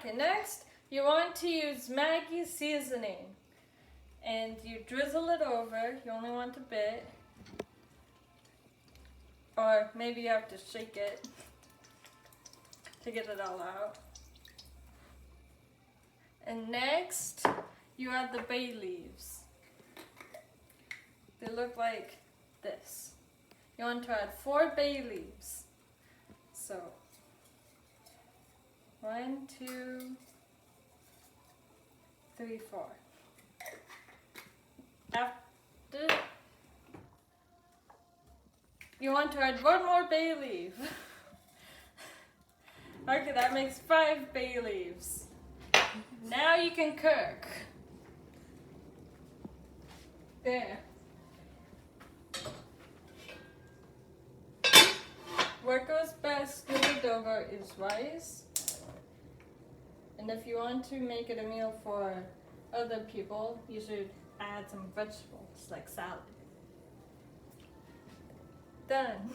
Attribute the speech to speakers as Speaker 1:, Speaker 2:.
Speaker 1: Okay, next you want to use Maggi seasoning. And you drizzle it over. You only want a bit. Or maybe you have to shake it to get it all out. And next, you add the bay leaves. They look like this. You want to add 4 bay leaves. So, 1, 2, 3, 4. After, you want to add 1 more bay leaf. Okay, that makes 5 bay leaves. Now you can cook. There. What goes best with adobo is rice. And if you want to make it a meal for other people, you should add some vegetables like salad. Done.